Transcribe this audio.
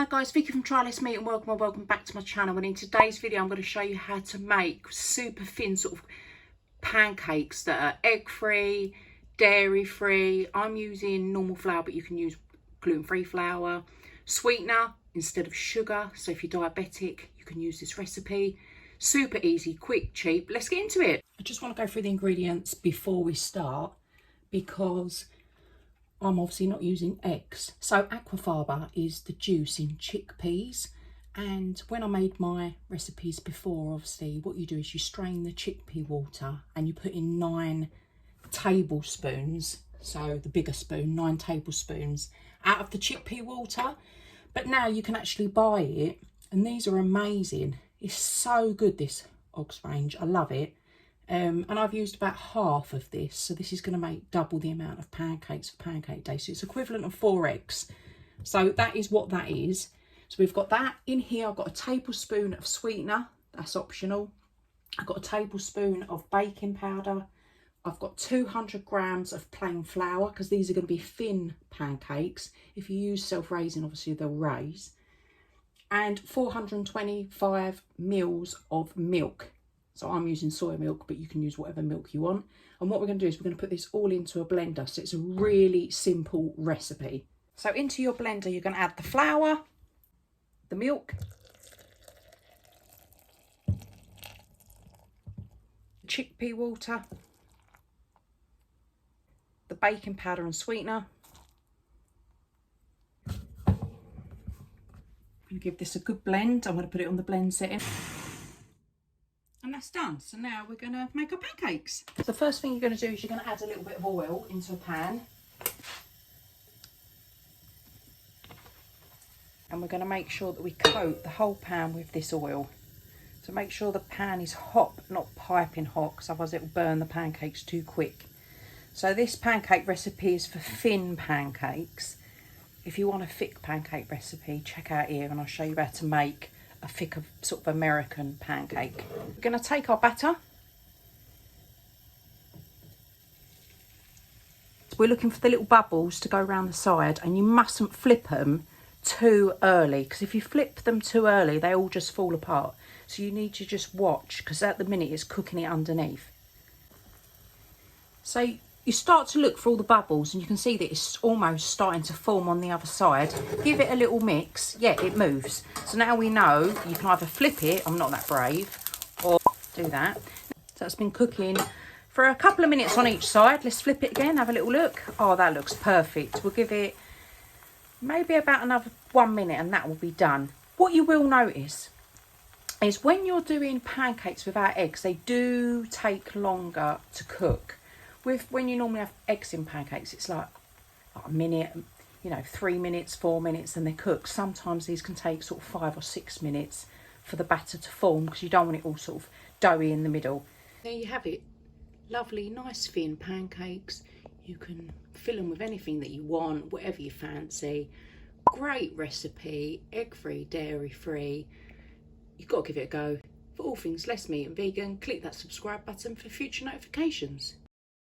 Hi guys, Vicky from Try-Less-Meat and welcome back to my channel. And in today's video I'm going to show you how to make super thin sort of pancakes that are egg free, dairy free. I'm using normal flour, but you can use gluten-free flour. Sweetener instead of sugar, so if you're diabetic you can use this recipe. Super easy, quick, cheap. Let's get into it. I just want to go through the ingredients before we start because I'm obviously not using eggs. So Aquafaba is the juice in chickpeas, and when I made my recipes before, obviously what you do is you strain the chickpea water and you put in 9 tablespoons, so the bigger spoon, 9 tablespoons out of the chickpea water. But now you can actually buy it, and these are amazing. It's so good, this Og's range, I love it. And I've used about half of this, so this is going to make double the amount of pancakes for pancake day, so it's equivalent of 4 eggs. So that is what that is. So we've got that in here. I've got a tablespoon of sweetener, that's optional. I've got a tablespoon of baking powder. I've got 200 grams of plain flour, because these are going to be thin pancakes. If you use self-raising, obviously they'll raise. And 425 mils of milk. So I'm using soy milk, but you can use whatever milk you want. And what we're going to do is we're going to put this all into a blender. So it's a really simple recipe. So into your blender, you're going to add the flour, the milk, chickpea water, the baking powder and sweetener. I'm going to give this a good blend. I'm going to put it on the blend setting. And that's done. So now we're going to make our pancakes. So the first thing you're going to do is you're going to add a little bit of oil into a pan. And we're going to make sure that we coat the whole pan with this oil. So make sure the pan is hot, not piping hot, because otherwise it will burn the pancakes too quick. So this pancake recipe is for thin pancakes. If you want a thick pancake recipe, check out here and I'll show you how to make a thicker sort of American pancake. We're going to take our batter. We're looking for the little bubbles to go around the side, and you mustn't flip them too early, because if you flip them too early they all just fall apart. So you need to just watch, because at the minute it's cooking it underneath. So you start to look for all the bubbles and you can see that it's almost starting to form on the other side. Give it a little mix. Yeah, it moves. So now we know you can either flip it, I'm not that brave, or do that. So it's been cooking for a couple of minutes on each side. Let's flip it again, have a little look. Oh, that looks perfect. We'll give it maybe about another 1 minute and that will be done. What you will notice is when you're doing pancakes without eggs, they do take longer to cook. When you normally have eggs in pancakes, it's like a minute, 3 minutes, 4 minutes, and they cook. Sometimes these can take sort of 5 or 6 minutes for the batter to form, because you don't want it all sort of doughy in the middle. There you have it. Lovely, nice thin pancakes. You can fill them with anything that you want, whatever you fancy. Great recipe, egg-free, dairy-free. You've got to give it a go. For all things less meat and vegan, click that subscribe button for future notifications.